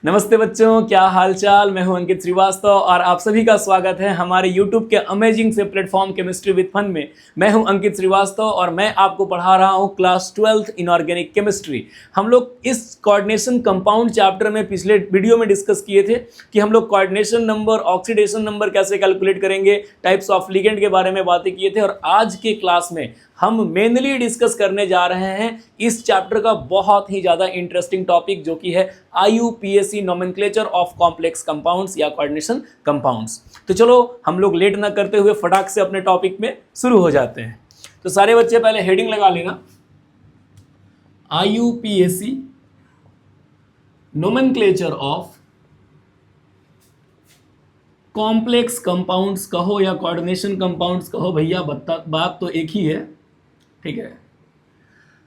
नमस्ते बच्चों, क्या हालचाल। मैं हूं अंकित श्रीवास्तव और आप सभी का स्वागत है हमारे YouTube के अमेजिंग से प्लेटफॉर्म केमिस्ट्री विद फन में। मैं हूं अंकित श्रीवास्तव और मैं आपको पढ़ा रहा हूं क्लास 12th इनऑर्गेनिक केमिस्ट्री। हम लोग इस कोऑर्डिनेशन कंपाउंड चैप्टर में पिछले वीडियो में डिस्कस किए थे कि हम लोग कोऑर्डिनेशन नंबर, ऑक्सीडेशन नंबर कैसे कैलकुलेट करेंगे, टाइप्स ऑफ लिगेंड के बारे में बातें किए थे। और आज के क्लास में हम मेनली डिस्कस करने जा रहे हैं इस चैप्टर का बहुत ही ज़्यादा इंटरेस्टिंग टॉपिक, जो कि है IUPAC nomenclature of complex compounds या कोऑर्डिनेशन कंपाउंड्स। तो चलो हम लोग लेट ना करते हुए फटाक से अपने टॉपिक में शुरू हो जाते हैं। तो सारे बच्चे पहले हेडिंग लगा लेना, IUPAC nomenclature of complex compounds कहो या कोऑर्डिनेशन कंपाउंड्स कहो, भैया बात तो एक ही है, ठीक है।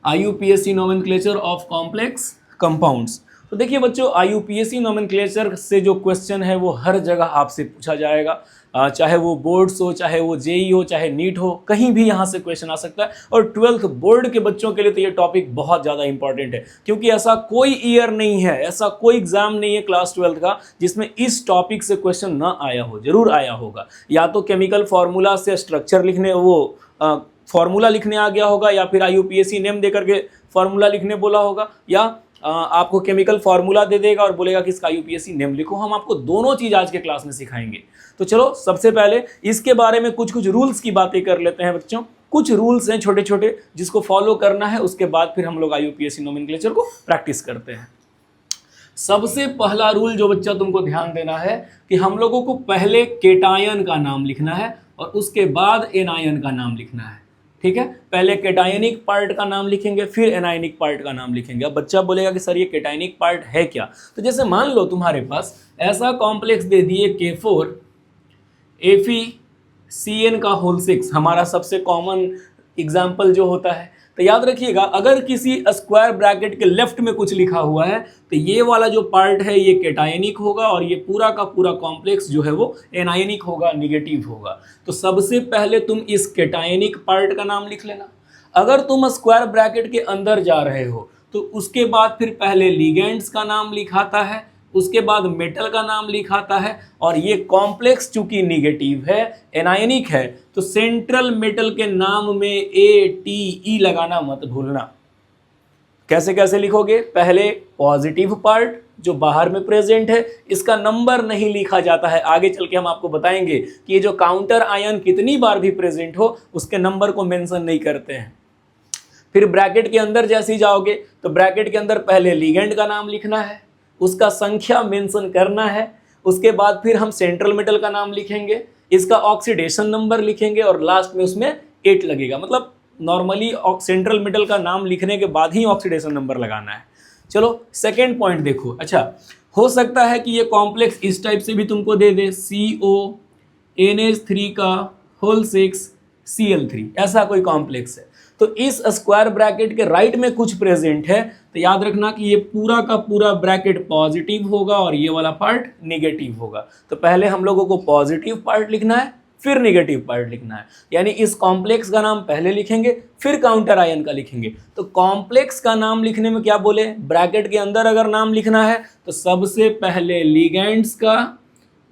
IUPAC nomenclature of complex compounds. तो देखिए बच्चों, IUPAC नोमेनक्लेचर से जो क्वेश्चन है वो हर जगह आपसे पूछा जाएगा, चाहे वो बोर्ड्स हो, चाहे वो JEE हो, चाहे नीट हो, कहीं भी यहाँ से क्वेश्चन आ सकता है। और 12th बोर्ड के बच्चों के लिए तो ये टॉपिक बहुत ज़्यादा इंपॉर्टेंट है, क्योंकि ऐसा कोई ईयर नहीं है, ऐसा कोई एग्जाम नहीं है क्लास 12th का जिसमें इस टॉपिक से क्वेश्चन ना आया हो। जरूर आया होगा, या तो केमिकल फार्मूला से स्ट्रक्चर लिखने, वो फार्मूला लिखने आ गया होगा, या फिर IUPAC नेम दे करके फार्मूला लिखने बोला होगा, या आपको केमिकल फार्मूला दे देगा और बोलेगा कि इसका IUPAC नेम लिखो। हम आपको दोनों चीज़ आज के क्लास में सिखाएंगे। तो चलो सबसे पहले इसके बारे में कुछ रूल्स की बातें कर लेते हैं बच्चों। कुछ रूल्स हैं छोटे छोटे जिसको फॉलो करना है, उसके बाद फिर हम लोग IUPAC नोमेनक्लेचर को प्रैक्टिस करते हैं। सबसे पहला रूल जो बच्चा तुमको ध्यान देना है कि हम लोगों को पहले केटायन का नाम लिखना है और उसके बाद एनायन का नाम लिखना है, ठीक है। पहले केटायनिक पार्ट का नाम लिखेंगे, फिर एनायनिक पार्ट का नाम लिखेंगे। अब बच्चा बोलेगा कि सर ये केटायनिक पार्ट है क्या? तो जैसे मान लो तुम्हारे पास ऐसा कॉम्प्लेक्स दे दिए K4 FeCN का होल 6, हमारा सबसे कॉमन एग्जाम्पल जो होता है। तो याद रखिएगा, अगर किसी स्क्वायर ब्रैकेट के लेफ्ट में कुछ लिखा हुआ है तो ये वाला जो पार्ट है ये केटायनिक होगा और ये पूरा का पूरा कॉम्प्लेक्स जो है वो एनायनिक होगा, निगेटिव होगा। तो सबसे पहले तुम इस केटायनिक पार्ट का नाम लिख लेना। अगर तुम स्क्वायर ब्रैकेट के अंदर जा रहे हो तो उसके बाद फिर पहले लिगेंड्स का नाम लिखाता है, उसके बाद मेटल का नाम लिखाता है। और ये कॉम्प्लेक्स चूंकि निगेटिव है, एनायनिक है, तो सेंट्रल मेटल के नाम में ATE लगाना मत भूलना। कैसे कैसे लिखोगे? पहले पॉजिटिव पार्ट जो बाहर में प्रेजेंट है, इसका नंबर नहीं लिखा जाता है। आगे चल के हम आपको बताएंगे कि ये जो काउंटर आयन कितनी बार भी प्रेजेंट हो उसके नंबर को मेंशन नहीं करते हैं। फिर ब्रैकेट के अंदर जैसे ही जाओगे तो ब्रैकेट के अंदर पहले लिगेंड का नाम लिखना है, उसका संख्या मेंशन करना है, उसके बाद फिर हम सेंट्रल मेटल का नाम लिखेंगे, इसका ऑक्सीडेशन नंबर लिखेंगे और लास्ट में उसमें 8 लगेगा। मतलब नॉर्मली सेंट्रल मेटल का नाम लिखने के बाद ही ऑक्सीडेशन नंबर लगाना है। चलो सेकेंड पॉइंट देखो। अच्छा, हो सकता है कि ये कॉम्प्लेक्स इस टाइप से भी तुमको दे दे, CONH3 का होल 6 Cl3, ऐसा कोई कॉम्प्लेक्स है। तो इस स्क्वायर ब्रैकेट के राइट में कुछ प्रेजेंट है, तो याद रखना कि ये पूरा का पूरा ब्रैकेट पॉजिटिव होगा और ये वाला पार्ट नेगेटिव होगा। तो पहले हम लोगों को पॉजिटिव पार्ट लिखना है, फिर नेगेटिव पार्ट लिखना है। यानी इस कॉम्प्लेक्स का नाम पहले लिखेंगे, फिर काउंटर आयन का लिखेंगे। तो कॉम्प्लेक्स का नाम लिखने में क्या बोले, ब्रैकेट के अंदर अगर नाम लिखना है तो सबसे पहले लिगेंड्स का,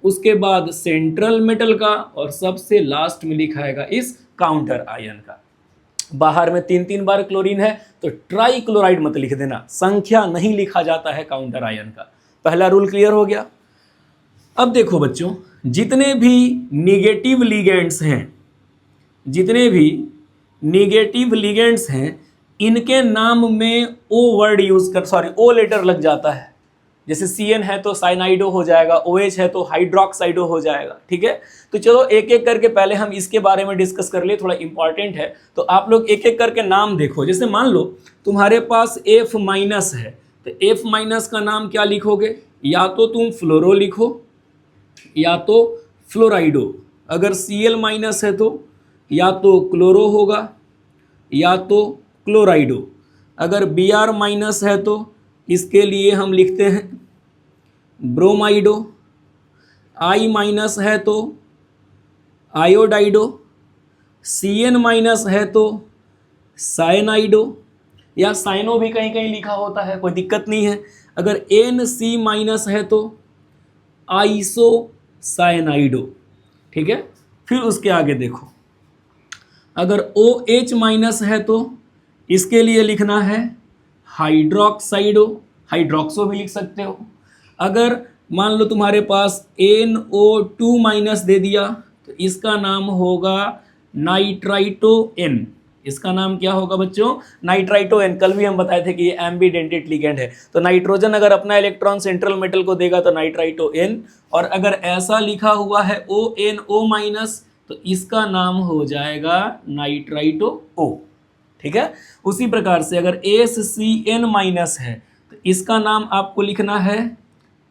उसके बाद सेंट्रल मेटल का और सबसे लास्ट में लिखाएगा इस काउंटर आयन का। बाहर में 3-3 बार क्लोरीन है तो ट्राई क्लोराइड मत लिख देना, संख्या नहीं लिखा जाता है काउंटर आयन का। पहला रूल क्लियर हो गया। अब देखो बच्चों, जितने भी निगेटिव लिगेंड्स हैं इनके नाम में O लेटर लग जाता है। जैसे CN है तो साइनाइडो हो जाएगा, OH है तो हाइड्रोक्साइडो हो जाएगा, ठीक है। तो चलो एक एक करके पहले हम इसके बारे में डिस्कस कर ले, थोड़ा इंपॉर्टेंट है। तो आप लोग एक एक करके नाम देखो। जैसे मान लो तुम्हारे पास F- है, तो F- का नाम क्या लिखोगे? या तो तुम फ्लोरो लिखो या तो फ्लोराइडो। अगर Cl- है तो या तो क्लोरो होगा या तो क्लोराइडो। अगर Br- है तो इसके लिए हम लिखते हैं ब्रोमाइडो। I- है तो आयोडाइडो। CN- है तो साइनाइडो, या साइनो भी कहीं कहीं लिखा होता है, कोई दिक्कत नहीं है। अगर NC माइनस है तो आइसोसाइनाइडो, ठीक है। फिर उसके आगे देखो, अगर OH माइनस है तो इसके लिए लिखना है हाइड्रोक्साइडो, हाइड्रोक्सो भी लिख सकते हो। अगर मान लो तुम्हारे पास NO2 माइनस दे दिया तो इसका नाम होगा नाइट्राइटो N। इसका नाम क्या होगा बच्चों? Nitrito N। कल भी हम बताए थे कि ये एम्बीडेंटेड लिगेंड है, तो नाइट्रोजन अगर अपना इलेक्ट्रॉन सेंट्रल मेटल को देगा तो नाइट्राइटो N, और अगर ऐसा लिखा हुआ है ONO माइनस तो इसका नाम हो जाएगा नाइट्राइटो O, ठीक है। उसी प्रकार से अगर AsCN माइनस है तो इसका नाम आपको लिखना है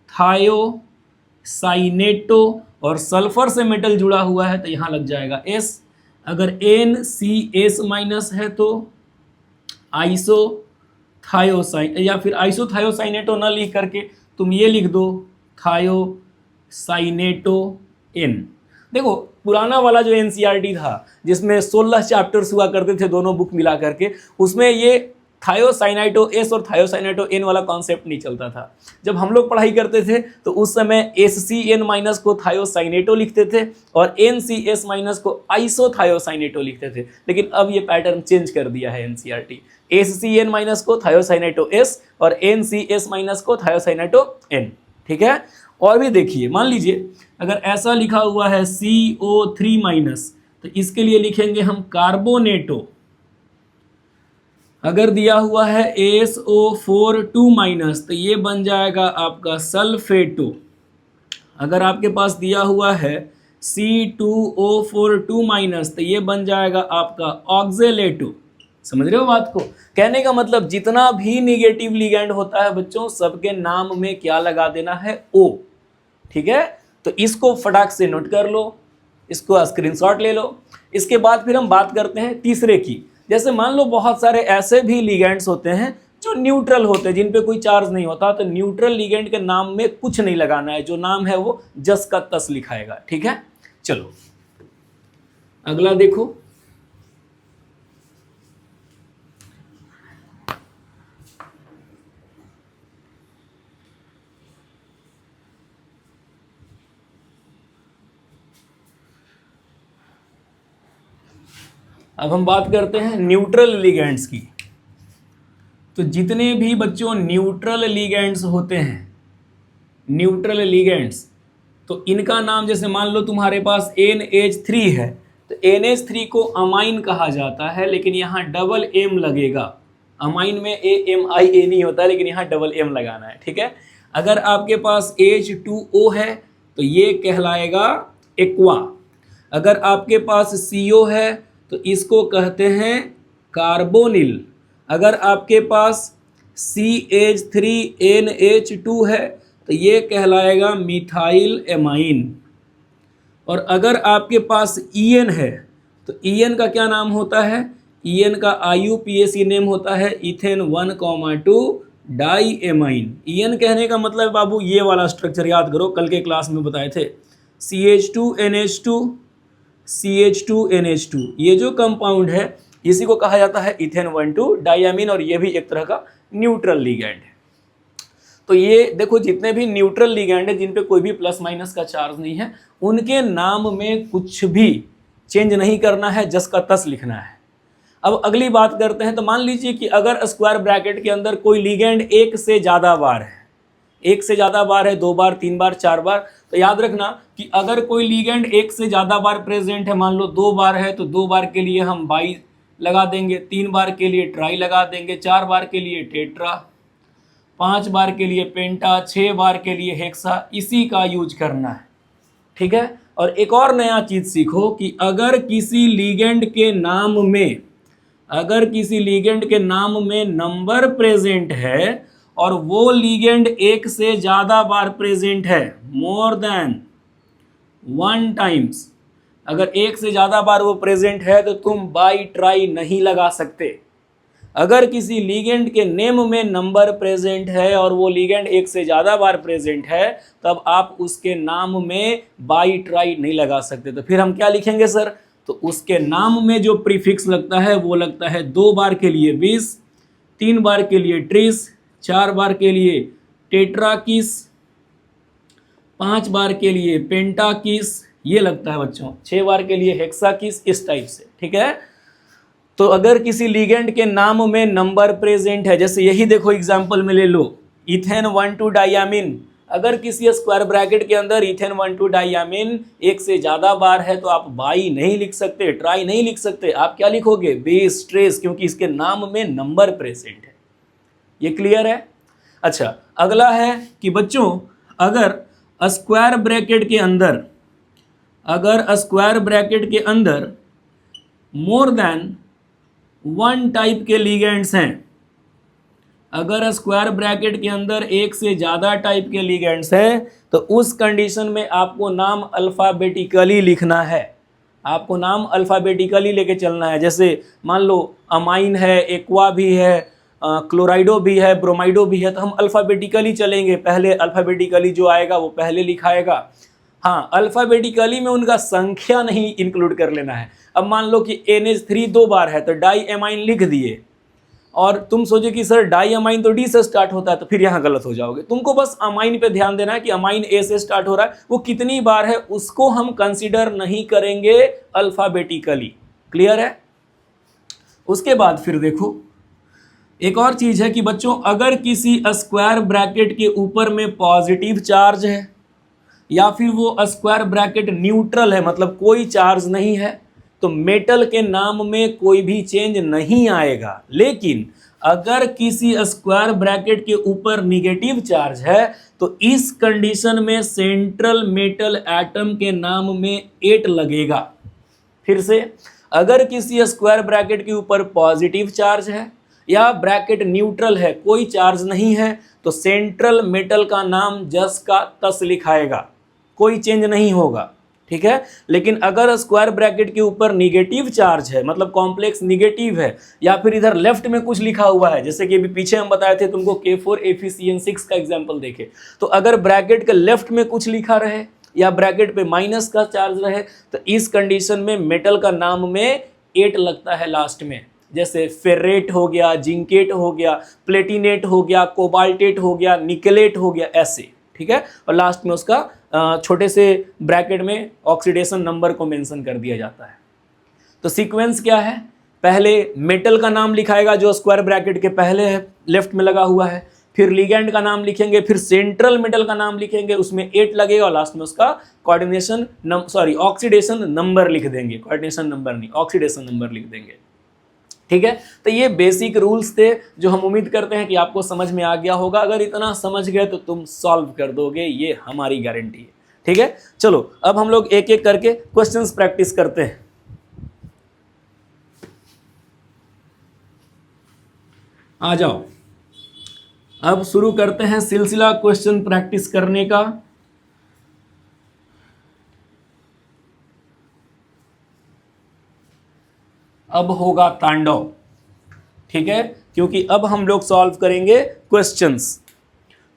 थायोसाइनेटो, और सल्फर से मेटल जुड़ा हुआ है तो यहाँ लग जाएगा S। अगर NCS माइनस है तो आइसोथायोसाइन, या फिर आइसोथायोसाइनेटो ना लिख करके तुम ये लिख दो थायोसाइनेटो N। देखो पुराना वाला जो NCERT था जिसमें 16 चैप्टर्स हुआ करते थे दोनों बुक मिला करके, उसमें ये थायोसाइनाइटो S और थायोसाइनाइटो N वाला कॉन्सेप्ट नहीं चलता था। जब हम लोग पढ़ाई करते थे तो उस समय SCN माइनस को थायोसाइनेटो लिखते थे और NCS माइनस को आइसोथायोसाइनेटो लिखते थे, लेकिन अब ये पैटर्न चेंज कर दिया है NCERT। SCN माइनस को थायोसाइनेटो S और NCS माइनस को थायोसाइनेटो N, ठीक है। और भी देखिए, मान लीजिए अगर ऐसा लिखा हुआ है CO3 माइनस तो इसके लिए लिखेंगे हम कार्बोनेटो। अगर दिया हुआ है SO4 माइनस तो ये बन जाएगा आपका सल्फेटो। अगर आपके पास दिया हुआ है C2O4 माइनस तो ये बन जाएगा आपका ऑक्जेलेटो। समझ रहे हो बात को? कहने का मतलब जितना भी निगेटिव लिगेंड होता है बच्चों, सबके नाम में क्या लगा देना है? O, ठीक है। तो इसको फटाक से नोट कर लो, इसको स्क्रीनशॉट ले लो। इसके बाद फिर हम बात करते हैं तीसरे की। जैसे मान लो बहुत सारे ऐसे भी लिगेंड्स होते हैं जो न्यूट्रल होते हैं, जिन पे कोई चार्ज नहीं होता, तो न्यूट्रल लिगेंड के नाम में कुछ नहीं लगाना है, जो नाम है वो जस का तस लिखाएगा, ठीक है। चलो अगला देखो, अब हम बात करते हैं न्यूट्रल लिगेंड्स की। तो जितने भी बच्चों न्यूट्रल लिगेंड्स होते हैं, न्यूट्रल लिगेंड्स, तो इनका नाम, जैसे मान लो तुम्हारे पास NH3 है तो NH3 को अमाइन कहा जाता है, लेकिन यहाँ डबल M लगेगा। अमाइन में AMIA नहीं होता, लेकिन यहाँ डबल M लगाना है, ठीक है। अगर आपके पास H2O है तो ये कहलाएगा एक्वा। अगर आपके पास CO है तो इसको कहते हैं कार्बोनिल। अगर आपके पास CH3NH2 है तो ये कहलाएगा मिथाइल एमाइन। और अगर आपके पास EN है तो EN का क्या नाम होता है? EN का IUPAC नेम होता है इथेन 1,2 डाई एमाइन। EN कहने का मतलब बाबू ये वाला स्ट्रक्चर याद करो, कल के क्लास में बताए थे, CH2NH2 CH2NH2, ये जो कंपाउंड है इसी को कहा जाता है इथेन 1,2 डाइअमीन, और ये भी एक तरह का न्यूट्रल लिगेंड है। तो ये देखो जितने भी न्यूट्रल लिगेंड है जिन पे कोई भी प्लस माइनस का चार्ज नहीं है, उनके नाम में कुछ भी चेंज नहीं करना है, जस का तस लिखना है। अब अगली बात करते हैं। तो मान लीजिए कि अगर स्क्वायर ब्रैकेट के अंदर कोई लिगेंड एक से ज़्यादा बार है, एक से ज़्यादा बार है, 2 बार, 3 बार, 4 बार, तो याद रखना कि अगर कोई लिगेंड एक से ज़्यादा बार प्रेजेंट है, मान लो 2 बार है तो 2 बार के लिए हम बाई लगा देंगे, 3 बार के लिए ट्राई लगा देंगे, 4 बार के लिए टेट्रा, 5 बार के लिए पेंटा, 6 बार के लिए हेक्सा, इसी का यूज करना है, ठीक है। और एक और नया चीज़ सीखो कि अगर किसी लिगेंड के नाम में, अगर किसी लिगेंड के नाम में नंबर प्रेजेंट है और वो लिगेंड एक से ज़्यादा बार प्रेजेंट है, मोर देन 1 टाइम्स, अगर एक से ज़्यादा बार वो प्रेजेंट है तो तुम बाई ट्राई नहीं लगा सकते। अगर किसी लिगेंड के नेम में नंबर प्रेजेंट है और वो लिगेंड एक से ज़्यादा बार प्रेजेंट है, तब आप उसके नाम में बाई ट्राई नहीं लगा सकते। तो फिर हम क्या लिखेंगे सर? तो उसके नाम में जो प्रीफिक्स लगता है वो लगता है 2 बार के लिए 20, 3 बार के लिए 30, 4 बार के लिए टेट्राकिस, 5 बार के लिए पेंटाकिस, ये लगता है बच्चों, 6 बार के लिए हेक्साकिस, इस टाइप से, ठीक है। तो अगर किसी लिगेंड के नाम में नंबर प्रेजेंट है, जैसे यही देखो एग्जांपल में ले लो, इथेन 1,2 डाइयामीन, अगर किसी स्क्वायर ब्रैकेट के अंदर इथेन 1,2 डाइयामीन एक से ज्यादा बार है तो आप बाई नहीं लिख सकते, ट्राई नहीं लिख सकते, आप क्या लिखोगे, बेस ट्रेस, क्योंकि इसके नाम में नंबर प्रेजेंट है। ये क्लियर है। अच्छा, अगला है कि बच्चों अगर स्क्वायर ब्रैकेट के अंदर, अगर स्क्वायर ब्रैकेट के अंदर मोर देन 1 टाइप के लिगेंड्स हैं, अगर स्क्वायर ब्रैकेट के अंदर एक से ज़्यादा टाइप के लिगेंड्स हैं तो उस कंडीशन में आपको नाम अल्फ़ाबेटिकली लिखना है, आपको अल्फ़ाबेटिकली लेके चलना है। जैसे मान लो अमाइन है, एक्वा भी है, क्लोराइडो भी है, ब्रोमाइडो भी है, तो हम अल्फ़ाबेटिकली चलेंगे, पहले अल्फ़ाबेटिकली जो आएगा वो पहले लिखाएगा। हाँ, अल्फ़ाबेटिकली में उनका संख्या नहीं इंक्लूड कर लेना है। अब मान लो कि NH3 2 बार है तो डाई एमाइन लिख दिए, और तुम सोचो कि सर डाई अमाइन तो डी से स्टार्ट होता है, तो फिर यहाँ गलत हो जाओगे। तुमको बस अमाइन पे ध्यान देना है कि अमाइन ए से स्टार्ट हो रहा है, वो कितनी बार है उसको हम कंसीडर नहीं करेंगे अल्फ़ाबेटिकली। क्लियर है। उसके बाद फिर देखो एक और चीज़ है कि बच्चों अगर किसी स्क्वायर ब्रैकेट के ऊपर में पॉजिटिव चार्ज है या फिर वो स्क्वायर ब्रैकेट न्यूट्रल है, मतलब कोई चार्ज नहीं है, तो मेटल के नाम में कोई भी चेंज नहीं आएगा। लेकिन अगर किसी स्क्वायर ब्रैकेट के ऊपर निगेटिव चार्ज है तो इस कंडीशन में सेंट्रल मेटल एटम के नाम में 8 लगेगा। फिर से, अगर किसी स्क्वायर ब्रैकेट के ऊपर पॉजिटिव चार्ज है या ब्रैकेट न्यूट्रल है, कोई चार्ज नहीं है, तो सेंट्रल मेटल का नाम जस का तस लिखाएगा, कोई चेंज नहीं होगा, ठीक है। लेकिन अगर स्क्वायर ब्रैकेट के ऊपर निगेटिव चार्ज है, मतलब कॉम्प्लेक्स निगेटिव है, या फिर इधर लेफ्ट में कुछ लिखा हुआ है, जैसे कि अभी पीछे हम बताए थे तुमको K4FeCN6 का एग्जांपल देखे, तो अगर ब्रैकेट के लेफ्ट में कुछ लिखा रहे या ब्रैकेट पे माइनस का चार्ज रहे तो इस कंडीशन में मेटल का नाम में 8 लगता है लास्ट में। जैसे फेरेट हो गया, जिंकेट हो गया, प्लेटिनेट हो गया, कोबाल्टेट हो गया, निकेलेट हो गया, ऐसे, ठीक है। और लास्ट में उसका छोटे से ब्रैकेट में ऑक्सीडेशन नंबर को मेंशन कर दिया जाता है। तो सीक्वेंस क्या है, पहले मेटल का नाम लिखाएगा जो स्क्वायर ब्रैकेट के पहले है, लेफ्ट में लगा हुआ है, फिर लिगेंड का नाम लिखेंगे, फिर सेंट्रल मेटल का नाम लिखेंगे, उसमें 8 लगेगा, और लास्ट में उसका ऑक्सीडेशन नंबर लिख देंगे, कोऑर्डिनेशन नंबर नहीं, ऑक्सीडेशन नंबर लिख देंगे, ठीक है। तो ये बेसिक रूल्स थे जो हम उम्मीद करते हैं कि आपको समझ में आ गया होगा। अगर इतना समझ गए तो तुम सॉल्व कर दोगे, ये हमारी गारंटी है, ठीक है। चलो अब हम लोग एक एक करके क्वेश्चंस प्रैक्टिस करते हैं। आ जाओ, अब शुरू करते हैं सिलसिला क्वेश्चन प्रैक्टिस करने का। अब होगा तांडव, ठीक है, क्योंकि अब हम लोग सॉल्व करेंगे क्वेश्चंस।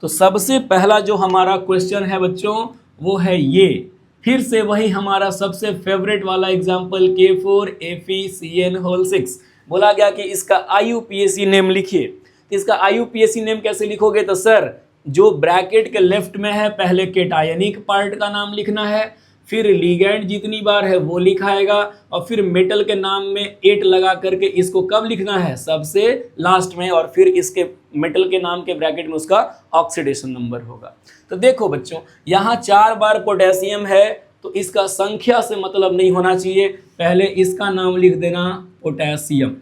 तो सबसे पहला जो हमारा क्वेश्चन है बच्चों वो है ये, फिर से वही हमारा सबसे फेवरेट वाला एग्जांपल K4FeCN6। बोला गया कि इसका IUPAC नेम लिखिए। तो इसका IUPAC नेम कैसे लिखोगे, तो सर जो ब्रैकेट के लेफ्ट में है पहले केटायनिक पार्ट का नाम लिखना है, फिर लिगेंड जितनी बार है वो लिखाएगा, और फिर मेटल के नाम में 8 लगा करके इसको कब लिखना है, सबसे लास्ट में, और फिर इसके मेटल के नाम के ब्रैकेट में उसका ऑक्सीडेशन नंबर होगा। तो देखो बच्चों यहाँ 4 बार पोटेशियम है तो इसका संख्या से मतलब नहीं होना चाहिए, पहले इसका नाम लिख देना पोटेशियम,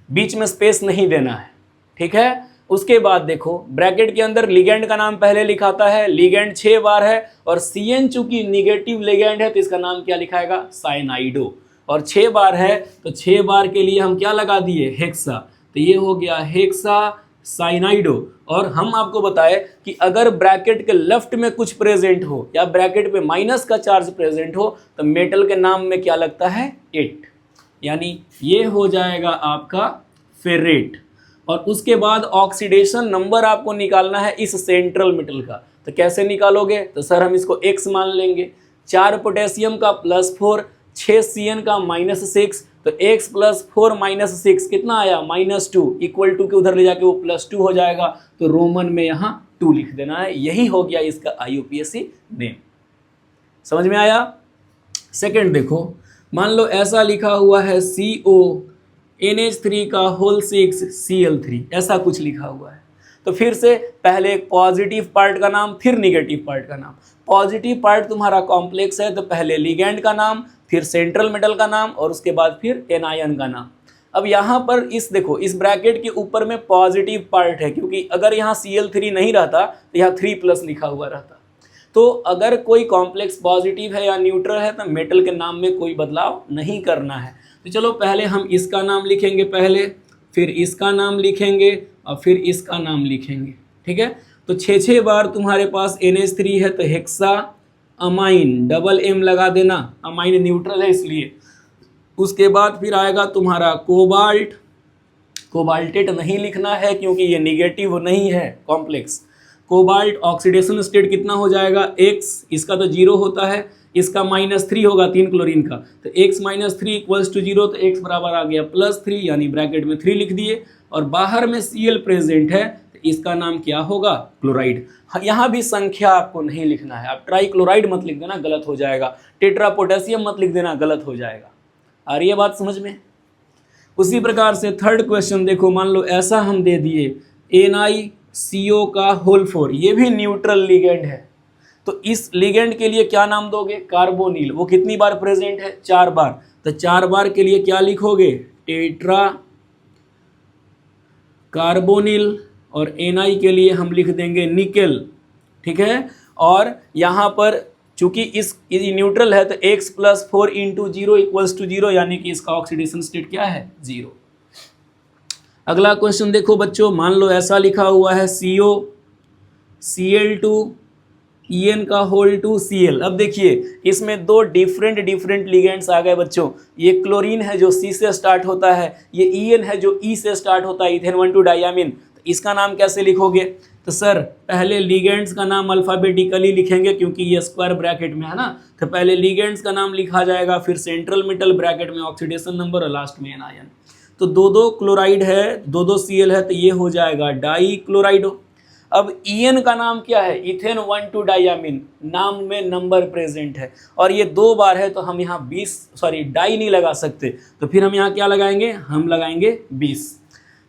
बीच में स्पेस नहीं देना है, ठीक है। उसके बाद देखो ब्रैकेट के अंदर लिगेंड का नाम पहले लिखाता है, लिगेंड 6 बार है, और CN चूंकि निगेटिव लिगेंड है तो इसका नाम क्या लिखाएगा, साइनाइडो, और 6 बार है तो 6 बार के लिए हम क्या लगा दिए, हेक्सा, तो ये हो गया हेक्सा साइनाइडो। और हम आपको बताए कि अगर ब्रैकेट के लेफ्ट में कुछ प्रेजेंट हो या ब्रैकेट पे माइनस का चार्ज प्रेजेंट हो तो मेटल के नाम में क्या लगता है, 8, यानी ये हो जाएगा आपका फेरेट। और उसके बाद ऑक्सीडेशन नंबर आपको निकालना है इस सेंट्रल मेटल का, तो कैसे निकालोगे, तो सर हम इसको x मान लेंगे, 4 पोटेशियम का +4, 6 CN का -6, तो x प्लस 4 माइनस 6 कितना आया -2 इक्वल टू के उधर ले जाके वो +2 हो जाएगा, तो रोमन में यहाँ 2 लिख देना है। यही हो गया इसका IUPAC नेम। समझ में आया? सेकंड देखो, मान लो ऐसा लिखा हुआ है CONH3 का होल 6 Cl3, ऐसा कुछ लिखा हुआ है। तो फिर से पहले एक पॉजिटिव पार्ट का नाम, फिर निगेटिव पार्ट का नाम। पॉजिटिव पार्ट तुम्हारा कॉम्प्लेक्स है तो पहले लिगेंड का नाम, फिर सेंट्रल मेटल का नाम और उसके बाद फिर एनायन का नाम। अब यहाँ पर इस देखो, इस ब्रैकेट के ऊपर में पॉजिटिव पार्ट है, क्योंकि अगर यहाँ Cl3 नहीं रहता तो यहाँ 3+ लिखा हुआ रहता। तो अगर कोई कॉम्प्लेक्स पॉजिटिव है या न्यूट्रल है तो मेटल के नाम में कोई बदलाव नहीं करना है। तो चलो पहले हम इसका नाम लिखेंगे पहले, फिर इसका नाम लिखेंगे और फिर इसका नाम लिखेंगे। ठीक है, तो 6 बार तुम्हारे पास NH3 है तो हेक्सा अमाइन, डबल M लगा देना, अमाइन न्यूट्रल है इसलिए। उसके बाद फिर आएगा तुम्हारा कोबाल्ट, कोबाल्टेट नहीं लिखना है क्योंकि ये निगेटिव नहीं है कॉम्प्लेक्स। कोबाल्ट ऑक्सीडेशन स्टेट कितना हो जाएगा X, इसका तो 0 होता है, इसका -3 होगा 3 क्लोरीन का, तो X - 3 = 0, तो X बराबर आ गया +3, यानी ब्रैकेट में 3 लिख दिए। और बाहर में Cl प्रेजेंट है तो इसका नाम क्या होगा? क्लोराइड। यहाँ भी संख्या आपको नहीं लिखना है, आप ट्राई क्लोराइड मत लिख देना, गलत हो जाएगा। टेट्रा पोटेशियम मत लिख देना, गलत हो जाएगा। आ रही है बात समझ में? उसी प्रकार से थर्ड क्वेश्चन देखो, मान लो ऐसा हम दे दिए NiCO का होल 4, ये भी न्यूट्रल लिगेंड है, तो इस लिगेंड के लिए क्या नाम दोगे? कार्बोनिल। वो कितनी बार प्रेजेंट है? 4 बार, तो 4 बार के लिए क्या लिखोगे? Tetra carbonyl. और Na के लिए हम लिख देंगे निकेल। ठीक है, और यहाँ पर चूंकि इस न्यूट्रल है तो X + 4 × 0 = 0, यानी कि इसका ऑक्सीडेशन स्टेट क्या है? 0। अगला क्वेश्चन देखो बच्चों, मान लो ऐसा लिखा हुआ है CO Cl2 En का होल 2 Cl। अब देखिए इसमें दो डिफरेंट लिगेंड्स आ गए बच्चों। ये क्लोरीन है जो C से स्टार्ट होता है, ये En है जो E से स्टार्ट होता है, इथेन 1,2 डायामीन। तो इसका नाम कैसे लिखोगे? तो सर पहले लिगेंड्स का नाम अल्फ़ाबेटिकली लिखेंगे क्योंकि ये स्क्वायर ब्रैकेट में है ना, तो पहले लिगेंड्स का नाम लिखा जाएगा, फिर सेंट्रल मेटल ब्रैकेट में ऑक्सीडेशन नंबर और लास्ट में एनायन। तो 2 क्लोराइड है, 2 Cl है, तो ये हो जाएगा डाई क्लोराइडो। अब En का नाम क्या है? इथेन 1,2 डायामीन, नाम में नंबर प्रेजेंट है और ये 2 बार है, तो हम यहाँ डाई नहीं लगा सकते, तो फिर हम यहाँ क्या लगाएंगे? हम लगाएंगे 20।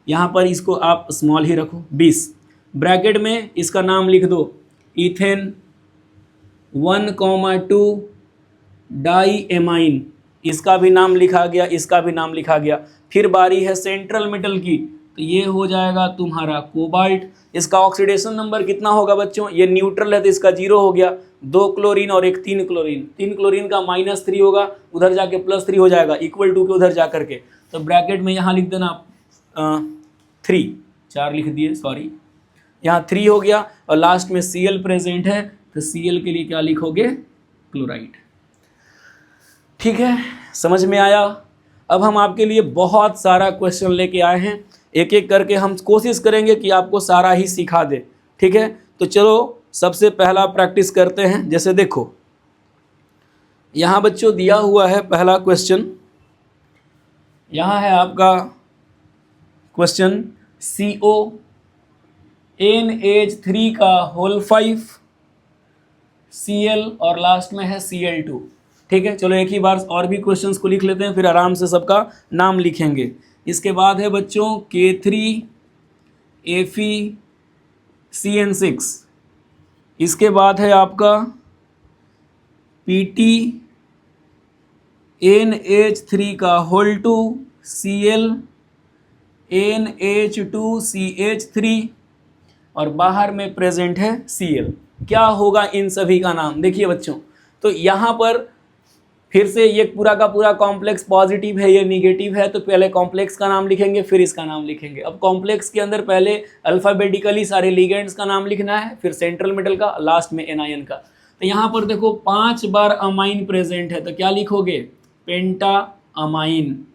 यहाँ पर इसको आप स्मॉल ही रखो, 20। ब्रैकेट में इसका नाम लिख दो, इथेन 1,2 डाई एमाइन, इसका भी नाम लिखा गया, इसका भी नाम लिखा गया। फिर बारी है सेंट्रल मेटल की, तो ये हो जाएगा तुम्हारा कोबाल्ट। इसका ऑक्सीडेशन नंबर कितना होगा बच्चों? ये न्यूट्रल है तो इसका 0 हो गया, 2 क्लोरीन और एक 3 क्लोरीन, 3 क्लोरीन का -3 होगा, उधर जाके +3 हो जाएगा, इक्वल टू के उधर जा करके, तो ब्रैकेट में यहाँ लिख देना 3, 4 लिख दिए, सॉरी, यहाँ 3 हो गया और लास्ट में Cl प्रेजेंट है, तो Cl के लिए क्या लिखोगे? क्लोराइड। ठीक है, समझ में आया? अब हम आपके लिए बहुत सारा क्वेश्चन लेके आए हैं, एक एक करके हम कोशिश करेंगे कि आपको सारा ही सिखा दे। ठीक है, तो चलो सबसे पहला प्रैक्टिस करते हैं। जैसे देखो यहाँ बच्चों दिया हुआ है पहला क्वेश्चन, यहाँ है आपका क्वेश्चन CONH3 का होल 5 Cl और लास्ट में है Cl2। ठीक है, चलो एक ही बार और भी क्वेश्चंस को लिख लेते हैं, फिर आराम से सबका नाम लिखेंगे। इसके बाद है बच्चों K3FeCN6, इसके बाद है आपका PTNH3 का होल 2 Cl NH2CH3 और बाहर में प्रेजेंट है Cl। क्या होगा इन सभी का नाम? देखिए बच्चों, तो यहाँ पर फिर से ये पूरा का पूरा कॉम्प्लेक्स पॉजिटिव है, ये निगेटिव है, तो पहले कॉम्प्लेक्स का नाम लिखेंगे फिर इसका नाम लिखेंगे। अब कॉम्प्लेक्स के अंदर पहले अल्फ़ाबेटिकली सारे लिगेंड्स का नाम लिखना है, फिर सेंट्रल मेटल का, लास्ट में एनायन का। तो यहाँ पर देखो 5 बार अमाइन प्रेजेंट है, तो क्या लिखोगे? पेंटा अमाइन।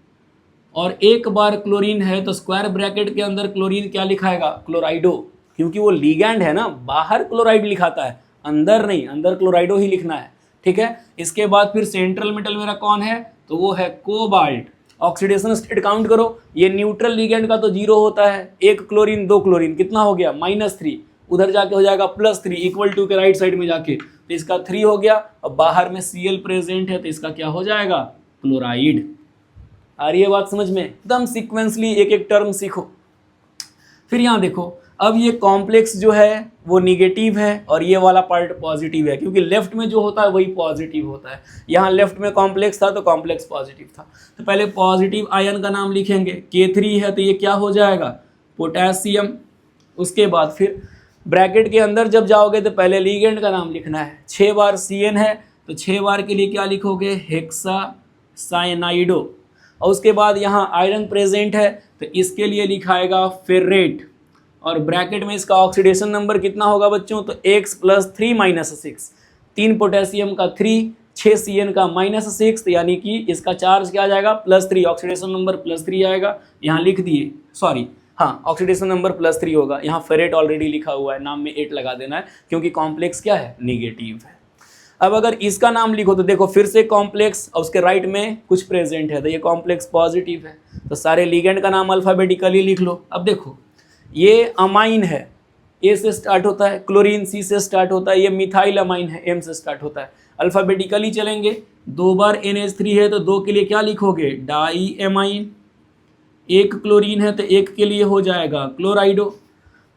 और 1 बार क्लोरीन है, तो स्क्वायर ब्रैकेट के अंदर क्लोरीन क्या लिखाएगा? क्लोराइडो, क्योंकि वो लिगेंड है ना, बाहर क्लोराइड लिखाता है, अंदर नहीं, अंदर क्लोराइडो ही लिखना है। ठीक है, इसके बाद फिर सेंट्रल मेटल मेरा कौन है? तो वो है कोबाल्ट, ऑक्सीडेशन स्टेट काउंट करो, ये न्यूट्रल लिगेंड का तो 0 होता है, 1 क्लोरीन 2 क्लोरीन कितना हो गया -3, उधर जाके हो जाएगा +3 इक्वल टू के राइट साइड में जाके, तो इसका 3 हो गया। अब बाहर में Cl प्रेजेंट है तो इसका क्या हो जाएगा, क्लोराइड। आ रही है बात समझ में, एकदम सीक्वेंसली एक एक टर्म सीखो। फिर यहाँ देखो, अब ये कॉम्प्लेक्स जो है वो निगेटिव है और ये वाला पार्ट पॉजिटिव है, क्योंकि लेफ्ट में जो होता है वही पॉजिटिव होता है। यहाँ लेफ्ट में कॉम्प्लेक्स था तो कॉम्प्लेक्स पॉजिटिव था, तो पहले पॉजिटिव आयन का नाम लिखेंगे, K3 है तो ये क्या हो जाएगा, पोटेशियम। उसके बाद फिर ब्रैकेट के अंदर जब जाओगे तो पहले लिगेंड का नाम लिखना है, 6 बार Cn है तो 6 बार के लिए क्या लिखोगे, हेक्सा साइनाइडो। और उसके बाद यहाँ आयरन प्रेजेंट है तो इसके लिए लिखाएगा फेरेट, और ब्रैकेट में इसका ऑक्सीडेशन नंबर कितना होगा बच्चों, तो X + 3 - 6, 3 पोटेशियम का 3, 6 Cn का -6, यानी कि इसका चार्ज क्या आ जाएगा, +3, ऑक्सीडेशन नंबर +3 आएगा, यहाँ लिख दिए, सॉरी हाँ ऑक्सीडेशन नंबर +3 होगा, यहाँ फेरेट ऑलरेडी लिखा हुआ है, नाम में 8 लगा देना है क्योंकि कॉम्प्लेक्स क्या है, निगेटिव है। अब अगर इसका नाम लिखो तो देखो फिर से कॉम्प्लेक्स और उसके राइट में कुछ प्रेजेंट है तो ये कॉम्प्लेक्स पॉजिटिव है, तो सारे लिगेंड का नाम अल्फ़ाबेटिकली लिख लो। अब देखो ये अमाइन है, A से स्टार्ट होता है, क्लोरीन C से स्टार्ट होता है, ये मिथाइल अमाइन है, M से स्टार्ट होता है, अल्फ़ाबेटिकली चलेंगे। 2 बार NH3 है तो 2 के लिए क्या लिखोगे, डाई एमाइन। 1 क्लोरीन है तो 1 के लिए हो जाएगा क्लोराइडो।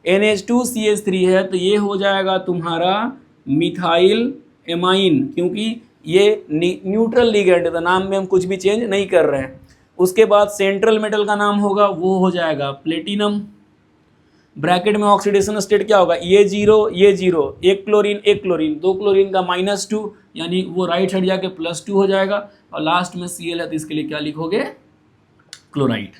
NH2CH3 है तो ये हो जाएगा तुम्हारा मिथाइल एमाइन, क्योंकि ये न्यूट्रल लिगेंड है तो नाम में हम कुछ भी चेंज नहीं कर रहे हैं। उसके बाद सेंट्रल मेटल का नाम होगा वो हो जाएगा प्लेटिनम। ब्रैकेट में ऑक्सीडेशन स्टेट क्या होगा, ये 0 ये 0, 1 क्लोरीन 1 क्लोरीन, 2 क्लोरीन का -2, यानी वो राइट साइड जाके +2 हो जाएगा, और लास्ट में Cl है तो इसके लिए क्या लिखोगे, क्लोराइड।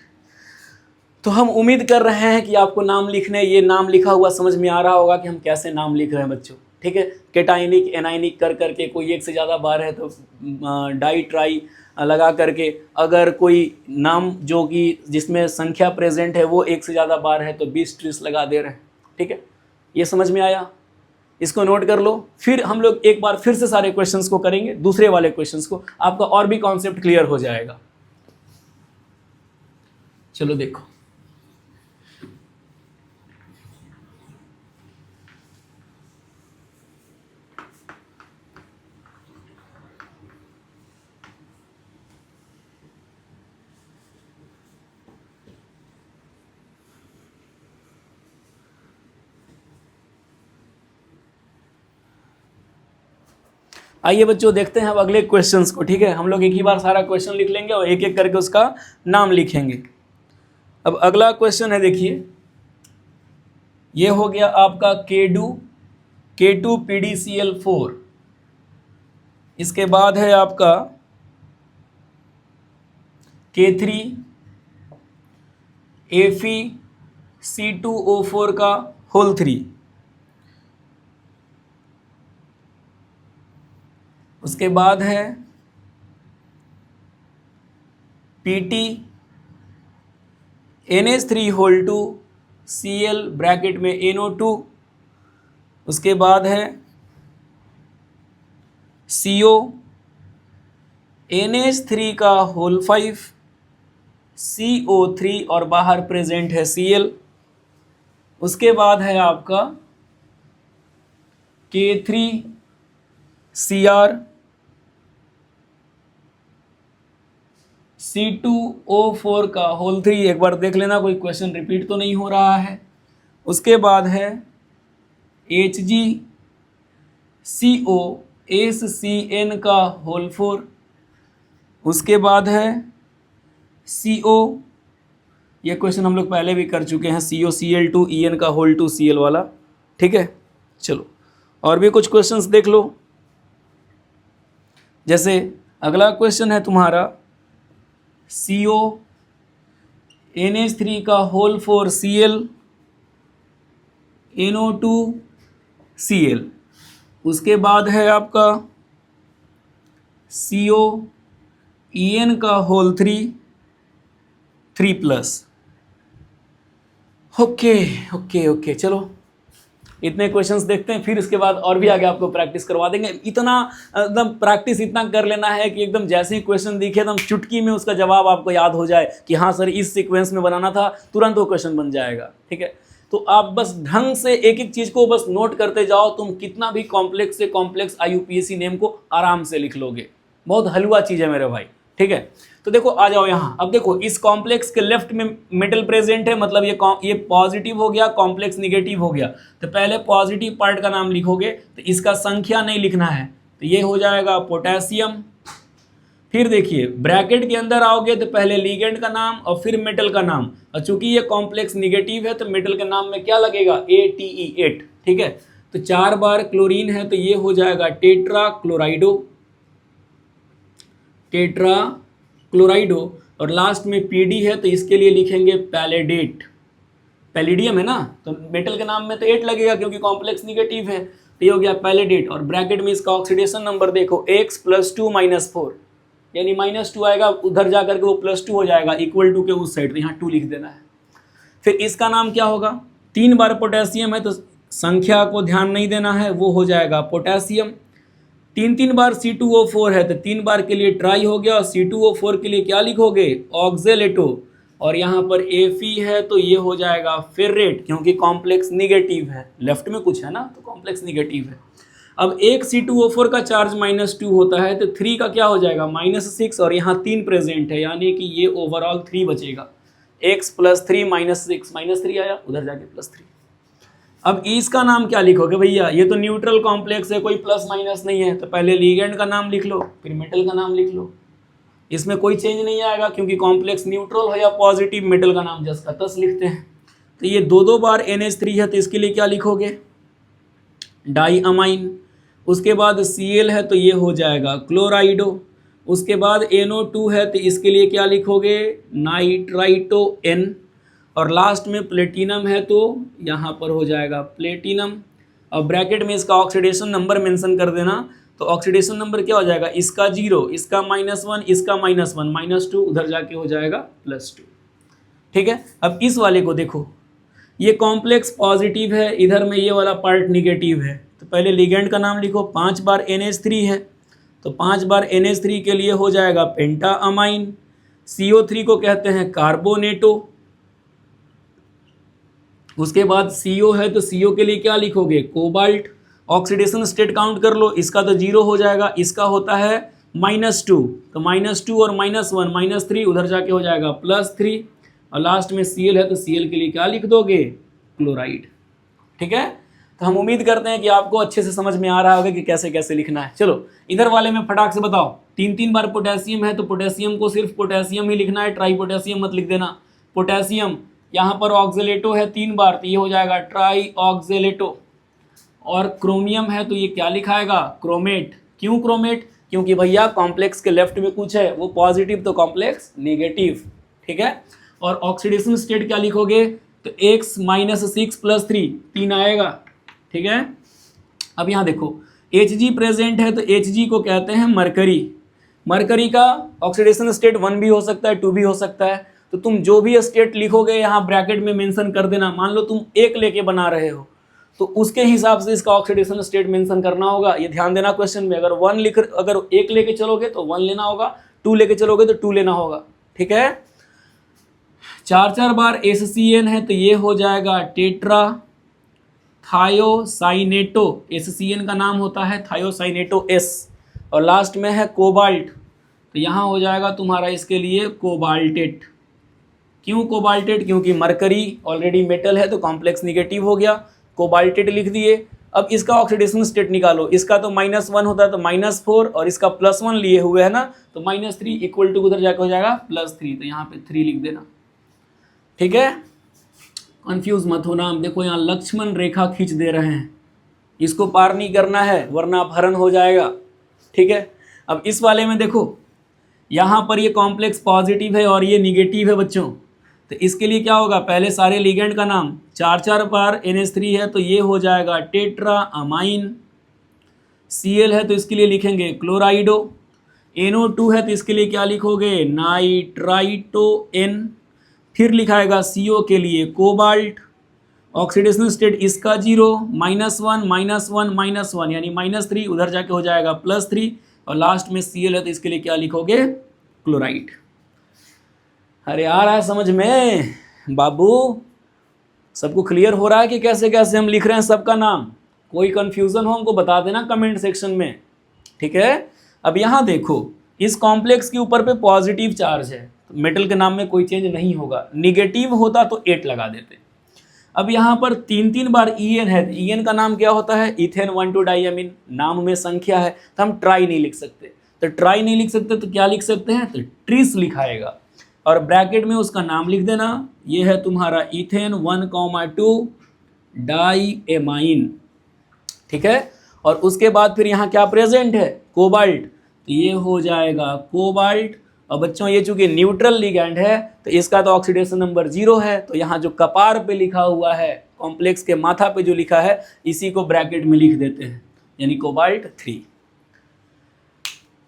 तो हम उम्मीद कर रहे हैं कि आपको नाम लिखने, ये नाम लिखा हुआ समझ में आ रहा होगा कि हम कैसे नाम लिख रहे हैं बच्चों, ठीक है। केटाइनिक एनाइनिक कर करके, कोई एक से ज़्यादा बार है तो डाई ट्राई लगा करके, अगर कोई नाम जो कि जिसमें संख्या प्रेजेंट है वो एक से ज़्यादा बार है तो 20 ट्रिस लगा दे रहे हैं, ठीक है। ये समझ में आया, इसको नोट कर लो। फिर हम लोग एक बार फिर से सारे क्वेश्चंस को करेंगे, दूसरे वाले क्वेश्चंस को, आपका और भी कॉन्सेप्ट क्लियर हो जाएगा। चलो देखो, आइए बच्चों देखते हैं अब अगले क्वेश्चंस को, ठीक है। हम लोग एक ही बार सारा क्वेश्चन लिख लेंगे और एक एक करके उसका नाम लिखेंगे। अब अगला क्वेश्चन है, देखिए ये हो गया आपका K2PDCl4, इसके बाद है आपका K3FeC2O4 का होल 3, उसके बाद है PtNH3 होल 2 Cl ब्रैकेट में NO2, उसके बाद है CO NH3 का होल 5 CO3 और बाहर प्रेजेंट है Cl। उसके बाद है आपका K3Cr C2O4 का होल 3, एक बार देख लेना कोई क्वेश्चन रिपीट तो नहीं हो रहा है। उसके बाद है HgCOSCN का होल 4, उसके बाद है CO, ये क्वेश्चन हम लोग पहले भी कर चुके हैं, COCl2En का होल 2 Cl वाला, ठीक है। चलो और भी कुछ क्वेश्चंस देख लो, जैसे अगला क्वेश्चन है तुम्हारा CONH3 का होल 4 Cl NO2 Cl, उसके बाद है आपका COEN का whole 3 plus. Okay okay okay, चलो इतने क्वेश्चंस देखते हैं, फिर इसके बाद और भी आगे आपको प्रैक्टिस करवा देंगे। इतना एकदम प्रैक्टिस इतना कर लेना है कि एकदम जैसे ही क्वेश्चन दिखे एकदम चुटकी में उसका जवाब आपको याद हो जाए कि हाँ सर इस सीक्वेंस में बनाना था, तुरंत वो क्वेश्चन बन जाएगा। ठीक है, तो आप बस ढंग से एक एक चीज़ को बस नोट करते जाओ, तुम कितना भी कॉम्प्लेक्स से कॉम्प्लेक्स IUPAC नेम को आराम से लिख लोगे। बहुत हलवा चीज़ है मेरे भाई। ठीक है, तो देखो आ जाओ यहाँ। अब देखो इस कॉम्प्लेक्स के लेफ्ट में मेटल प्रेजेंट है, मतलब ये पॉजिटिव हो गया, कॉम्प्लेक्स निगेटिव हो गया। तो पहले पॉजिटिव पार्ट का नाम लिखोगे, तो इसका संख्या नहीं लिखना है, तो ये हो जाएगा पोटेशियम। फिर देखिए ब्रैकेट के अंदर आओगे तो पहले लिगेंड का नाम और फिर मेटल का नाम, और चूंकि ये कॉम्प्लेक्स निगेटिव है तो मेटल के नाम में क्या लगेगा, ATE 8। ठीक है, तो 4 बार क्लोरीन है तो ये हो जाएगा टेट्रा क्लोराइडो, और लास्ट में PD है तो इसके लिए लिखेंगे पैलेडेट। पैलिडियम है ना, तो मेटल के नाम में तो 8 लगेगा क्योंकि कॉम्प्लेक्स निगेटिव है, तो ये हो गया पैलेडेट। और ब्रैकेट में इसका ऑक्सीडेशन नंबर देखो X + 2 - 4, यानी -2 आएगा, उधर जा करके वो +2 हो जाएगा, इक्वल टू के उस साइड, तो यहाँ 2 लिख देना है। फिर इसका नाम क्या होगा, 3 बार पोटेशियम है तो संख्या को ध्यान नहीं देना है, वो हो जाएगा पोटेशियम। 3 बार C2O4 है तो 3 बार के लिए ट्राई हो गया, और C2O4 के लिए क्या लिखोगे, ऑक्जेलेटो। और यहाँ पर Fe है तो ये हो जाएगा फेरेट, क्योंकि कॉम्प्लेक्स निगेटिव है, लेफ्ट में कुछ है ना तो कॉम्प्लेक्स निगेटिव है। अब एक C2O4 का चार्ज -2 होता है तो 3 का क्या हो जाएगा, -6, और यहाँ 3 प्रेजेंट है, यानी कि ये ओवरऑल 3 बचेगा। X + 3 - 6, -3 आया, उधर जाके +3। अब इसका नाम क्या लिखोगे भैया, ये तो न्यूट्रल कॉम्प्लेक्स है, कोई प्लस माइनस नहीं है, तो पहले लिगेंड का नाम लिख लो, फिर मेटल का नाम लिख लो। इसमें कोई चेंज नहीं आएगा क्योंकि कॉम्प्लेक्स न्यूट्रल है या पॉजिटिव, मेटल का नाम जस का तस लिखते हैं। तो ये 2 बार NH3 है तो इसके लिए क्या लिखोगे, डाईअमाइन। उसके बाद Cl है तो ये हो जाएगा क्लोराइडो। उसके बाद NO2 है तो इसके लिए क्या लिखोगे, नाइट्राइटो N। और लास्ट में प्लेटिनम है तो यहाँ पर हो जाएगा प्लेटिनम। और ब्रैकेट में इसका ऑक्सीडेशन नंबर मेंशन कर देना, तो ऑक्सीडेशन नंबर क्या हो जाएगा, इसका 0, इसका -1, इसका -1, -2, उधर जाके हो जाएगा +2। ठीक है, अब इस वाले को देखो, ये कॉम्प्लेक्स पॉजिटिव है, इधर में ये वाला पार्ट निगेटिव है, तो पहले लिगेंड का नाम लिखो। 5 बार NH3 है तो 5 बार NH3 के लिए हो जाएगा पेंटाअमाइन। CO3 को कहते हैं कार्बोनेटो। उसके बाद CO है तो CO के लिए क्या लिखोगे, कोबाल्ट। ऑक्सीडेशन स्टेट काउंट कर लो, इसका तो 0 हो जाएगा, इसका होता है -2, तो -2 और -1 -3, उधर जाके हो जाएगा +3। और लास्ट में Cl है तो Cl के लिए क्या लिख दोगे, क्लोराइड। ठीक है, तो हम उम्मीद करते हैं कि आपको अच्छे से समझ में आ रहा होगा कि कैसे कैसे लिखना है। चलो इधर वाले में फटाक से बताओ, 3 बार पोटेशियम है तो पोटेशियम को सिर्फ पोटेशियम ही लिखना है, ट्राई पोटेशियम मत लिख देना। पोटेशियम यहाँ पर ऑक्जेलेटो है 3 बार तो ये हो जाएगा ट्राई ऑक्जेलेटो। और क्रोमियम है तो ये क्या लिखाएगा, क्रोमेट। क्यों क्रोमेट, क्योंकि भैया कॉम्प्लेक्स के लेफ्ट में कुछ है, वो पॉजिटिव तो कॉम्प्लेक्स निगेटिव। ठीक है, और ऑक्सीडेशन स्टेट क्या लिखोगे, तो X - 6 + 3 आएगा। ठीक है, अब यहाँ देखो Hg प्रेजेंट है तो Hg को कहते हैं मरकरी। मरकरी का ऑक्सीडेशन स्टेट 1 भी हो सकता है, 2 भी हो सकता है, तो तुम जो भी स्टेट लिखोगे यहाँ ब्रैकेट में मेंशन कर देना। मान लो तुम 1 लेके बना रहे हो तो उसके हिसाब से इसका ऑक्सीडेशन स्टेट मेंशन करना होगा, ये ध्यान देना क्वेश्चन में। अगर 1 लेके चलोगे तो 1 लेना होगा, 2 लेके चलोगे तो 2 लेना होगा। ठीक है, 4 बार SCN है तो ये हो जाएगा टेट्रा थायोसाइनेटो। SCN का नाम होता है थायोसाइनेटो S। और लास्ट में है कोबाल्ट, तो यहाँ हो जाएगा तुम्हारा इसके लिए कोबाल्टेट। क्यों कोबाल्टेट, क्योंकि मरकरी ऑलरेडी मेटल है तो कॉम्प्लेक्स निगेटिव हो गया, कोबाल्टेट लिख दिए। अब इसका ऑक्सीडेशन स्टेट निकालो, इसका तो -1 होता है तो -4, और इसका +1 लिए हुए है ना तो -3 इक्वल टू उधर जाकर हो जाएगा +3, तो यहाँ पे 3 लिख देना। ठीक है, कंफ्यूज मत होना। देखो यहाँ लक्ष्मण रेखा खींच दे रहे हैं, इसको पार नहीं करना है वरना अपहरण हो जाएगा। ठीक है, अब इस वाले में देखो यहाँ पर ये कॉम्प्लेक्स पॉजिटिव है और ये निगेटिव है बच्चों, तो इसके लिए क्या होगा, पहले सारे लिगेंड का नाम। 4 बार NH3 है तो ये हो जाएगा टेट्राअमाइन। Cl है तो इसके लिए लिखेंगे क्लोराइडो। NO2 है तो इसके लिए क्या लिखोगे, नाइट्राइटो N। फिर लिखाएगा CO के लिए कोबाल्ट। ऑक्सीडेशन स्टेट इसका 0, -1 -1 -1 यानी -3, उधर जाके हो जाएगा +3 और लास्ट में Cl है तो इसके लिए क्या लिखोगे? क्लोराइड। अरे आ रहा है समझ में बाबू? सबको क्लियर हो रहा है कि कैसे कैसे हम लिख रहे हैं सबका नाम? कोई कंफ्यूजन हो हमको बता देना कमेंट सेक्शन में, ठीक है। अब यहाँ देखो, इस कॉम्प्लेक्स के ऊपर पे पॉजिटिव चार्ज है तो मेटल के नाम में कोई चेंज नहीं होगा, निगेटिव होता तो 8 लगा देते। अब यहाँ पर 3 बार EN है, EN का नाम क्या होता है? इथेन 1,2 डाइअमीन, नाम में संख्या है तो हम ट्राई नहीं लिख सकते, तो ट्राई नहीं लिख सकते तो क्या लिख सकते हैं? तो ट्रिस लिखाएगा और ब्रैकेट में उसका नाम लिख देना, ये है तुम्हारा इथेन 1,2 डाइएमाइन, ठीक है। और उसके बाद फिर यहाँ क्या प्रेजेंट है? कोबाल्ट, तो ये हो जाएगा कोबाल्ट। और बच्चों ये चूंकि न्यूट्रल लिगैंड है तो इसका तो ऑक्सीडेशन नंबर 0 है, तो यहाँ जो कपार पे लिखा हुआ है, कॉम्प्लेक्स के माथा पे जो लिखा है, इसी को ब्रैकेट में लिख देते हैं, यानी कोबाल्ट 3।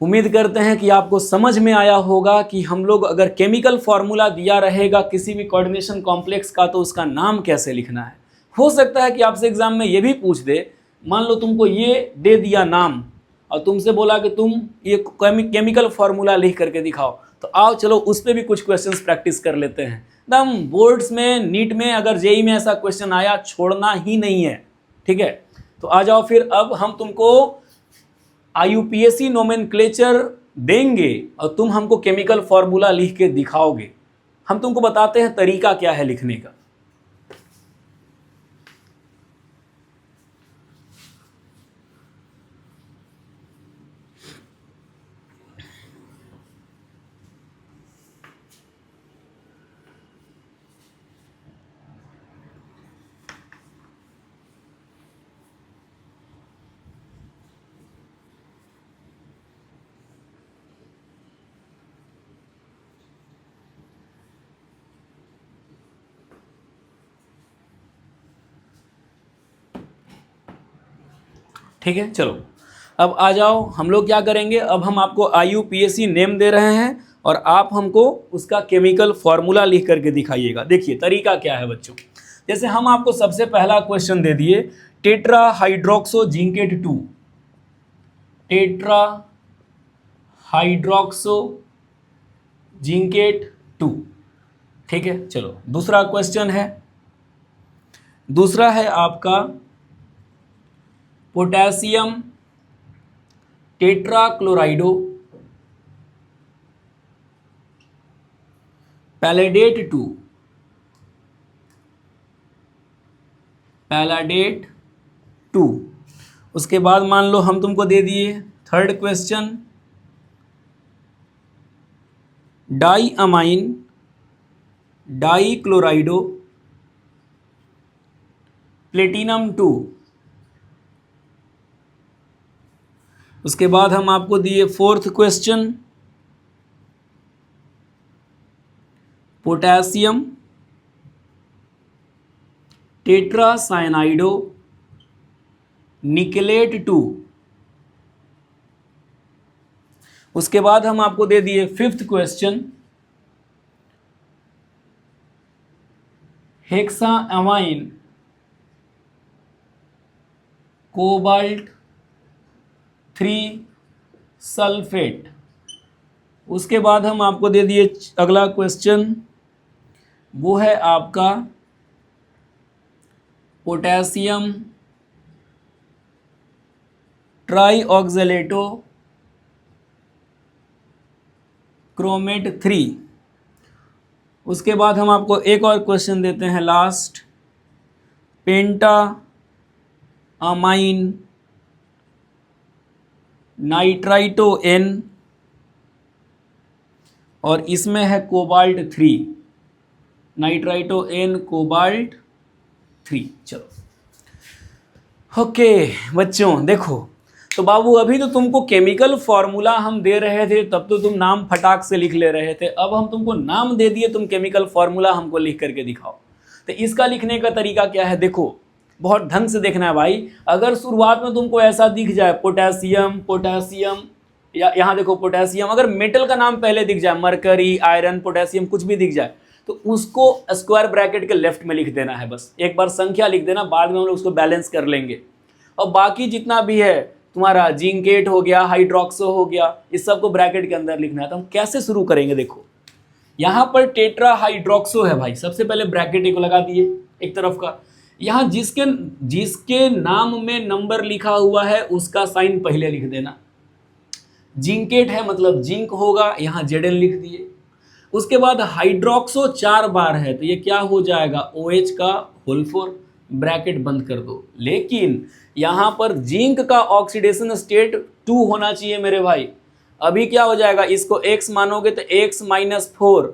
उम्मीद करते हैं कि आपको समझ में आया होगा कि हम लोग अगर केमिकल फॉर्मूला दिया रहेगा किसी भी कोऑर्डिनेशन कॉम्प्लेक्स का तो उसका नाम कैसे लिखना है। हो सकता है कि आपसे एग्जाम में ये भी पूछ दे, मान लो तुमको ये दे दिया नाम और तुमसे बोला कि तुम ये केमिकल फॉर्मूला लिख करके दिखाओ, तो आओ चलो उस पर भी कुछ क्वेश्चंस प्रैक्टिस कर लेते हैं। एकदम बोर्ड्स में, नीट में, अगर जेई में ऐसा क्वेश्चन आया छोड़ना ही नहीं है, ठीक है। तो आ जाओ फिर, अब हम तुमको IUPAC नोमेनक्लेचर देंगे और तुम हमको केमिकल फॉर्मूला लिख के दिखाओगे। हम तुमको बताते हैं तरीका क्या है लिखने का। ठीक है, चलो अब आ जाओ, हम लोग क्या करेंगे, अब हम आपको IUPAC नेम दे रहे हैं और आप हमको उसका केमिकल फॉर्मूला लिख करके दिखाइएगा। देखिए तरीका क्या है बच्चों, जैसे हम आपको सबसे पहला क्वेश्चन दे दिए, tetra hydroxo zincate 2, tetra hydroxo zincate 2, ठीक है। चलो दूसरा क्वेश्चन है, दूसरा है आपका पोटेशियम टेट्राक्लोराइडो पैलेडेट 2, पैलाडेट 2। उसके बाद मान लो हम तुमको दे दिए third question, di amine dichlorido platinum 2। उसके बाद हम आपको दिए fourth question, potassium tetracyanido nickelate 2। उसके बाद हम आपको दे दिए fifth question, hexa amine cobalt 3 sulphate. उसके बाद हम आपको दे दिए अगला क्वेश्चन, वो है आपका पोटेशियम ट्राईऑक्सलेटो क्रोमेट 3। उसके बाद हम आपको एक और क्वेश्चन देते हैं लास्ट, पेंटा अमाइन नाइट्राइटो N, और इसमें है कोबाल्ट 3, नाइट्राइटो N कोबाल्ट 3। चलो ओके बच्चों, देखो तो बाबू अभी तो तुमको केमिकल फॉर्मूला हम दे रहे थे तब तो तुम नाम फटाक से लिख ले रहे थे, अब हम तुमको नाम दे दिए, तुम केमिकल फॉर्मूला हमको लिख करके दिखाओ। तो इसका लिखने का तरीका क्या है, देखो बहुत ढंग से देखना है भाई। अगर शुरुआत में तुमको ऐसा दिख जाए पोटेशियम पोटेशियम, या यहाँ देखो पोटेशियम, अगर मेटल का नाम पहले दिख जाए, मरकरी आयरन पोटेशियम कुछ भी दिख जाए, तो उसको स्क्वायर ब्रैकेट के लेफ्ट में लिख देना है, बस एक बार संख्या लिख देना, बाद में हम लोग उसको बैलेंस कर लेंगे। और बाकी जितना भी है तुम्हारा जिंकेट हो गया, हाइड्रोक्सो हो गया, इस सब को ब्रैकेट के अंदर लिखना है। तो हम कैसे शुरू करेंगे, देखो यहाँ पर टेट्रा हाइड्रोक्सो है भाई, सबसे पहले ब्रैकेट एक लगा दिए एक तरफ का। यहाँ जिसके नाम में नंबर लिखा हुआ है उसका साइन पहले लिख देना। जिंकेट है मतलब जिंक होगा, यहाँ जेडन लिख दिए। उसके बाद हाइड्रोक्सो 4 बार है तो ये क्या हो जाएगा, OH का होल 4, ब्रैकेट बंद कर दो। लेकिन यहाँ पर जिंक का ऑक्सीडेशन स्टेट 2 होना चाहिए मेरे भाई। अभी क्या हो जाएगा, इसको x मानोगे तो x - 4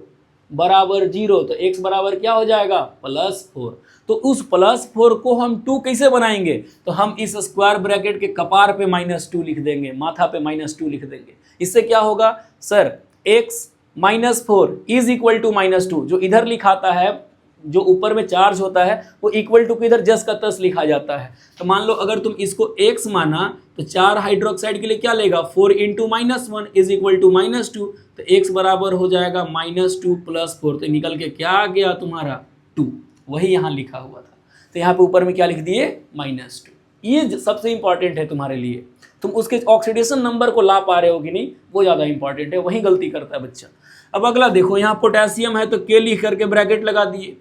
बराबर 0, तो x बराबर क्या हो जाएगा, +4। तो उस +4 को हम 2 कैसे बनाएंगे, तो हम इस स्क्वायर ब्रैकेट के कपार पे -2 लिख देंगे, माथा पे -2 लिख देंगे। इससे क्या होगा sir, x - 4 is equal to -2, जो इधर लिखाता है, जो ऊपर में चार्ज होता है वो इक्वल टू को इधर जस का तस लिखा जाता है। तो मान लो अगर तुम इसको x माना तो 4 हाइड्रोक्साइड के लिए क्या लेगा, 4 × -1 इज इक्वल टू -2, तो x बराबर हो जाएगा -2 + 4, तो निकल के क्या आ गया तुम्हारा 2, वही यहाँ लिखा हुआ था। तो यहाँ पे ऊपर में क्या लिख दिए, -2। ये सबसे इंपॉर्टेंट है तुम्हारे लिए, तुम उसके ऑक्सीडेशन नंबर को ला पा रहे हो कि नहीं, वो ज़्यादा इंपॉर्टेंट है, वही गलती करता है बच्चा। अब अगला देखो, यहाँ पोटेशियम है तो K लिख करके ब्रैकेट लगा दिए।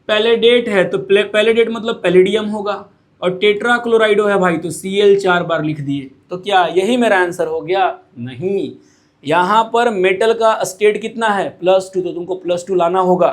पैलेडेट है तो पैलेडेट मतलब पैलेडियम होगा, और टेट्रा क्लोराइडो है भाई तो Cl 4 बार लिख दिए। तो क्या यही मेरा आंसर हो गया, नहीं। यहाँ पर मेटल का स्टेट कितना है, +2, तो तुमको +2 लाना होगा।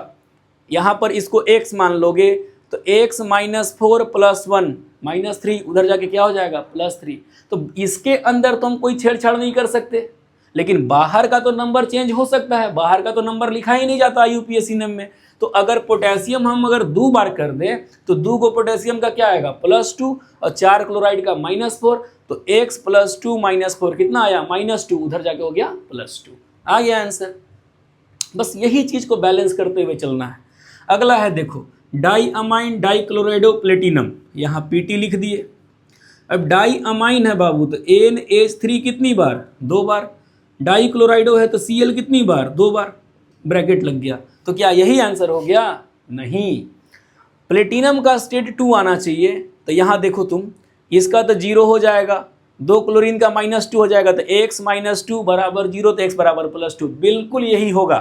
यहाँ पर इसको x मान लोगे तो x - 4 + 1 -3, उधर जाके क्या हो जाएगा, +3। तो इसके अंदर तो हम कोई छेड़छाड़ नहीं कर सकते, लेकिन बाहर का तो नंबर चेंज हो सकता है, बाहर का तो नंबर लिखा ही नहीं जाता यूपीएससी नेम में। तो अगर पोटेशियम हम अगर 2 बार कर दें तो 2 को पोटेशियम का क्या आएगा, +2, और 4 क्लोराइड का -4, तो x + 2 - 4 कितना आया, -2, उधर जाके हो गया +2, आ गया आंसर। बस यही चीज़ को बैलेंस करते हुए चलना है। अगला है देखो, डाई अमाइन डाइक्लोराइडो प्लेटिनम, यहाँ Pt लिख दिए। अब डाई अमाइन है बाबू तो NH3 कितनी बार, 2 बार। डाइक्लोराइडो है तो Cl कितनी बार, 2 बार, ब्रैकेट लग गया। तो क्या यही आंसर हो गया, नहीं। प्लेटिनम का स्टेट 2 आना चाहिए, तो यहाँ देखो तुम, इसका तो 0 हो जाएगा, 2 क्लोरीन का -2 हो जाएगा, तो x - 2 बराबर 0, तो x बराबर +2, बिल्कुल यही होगा।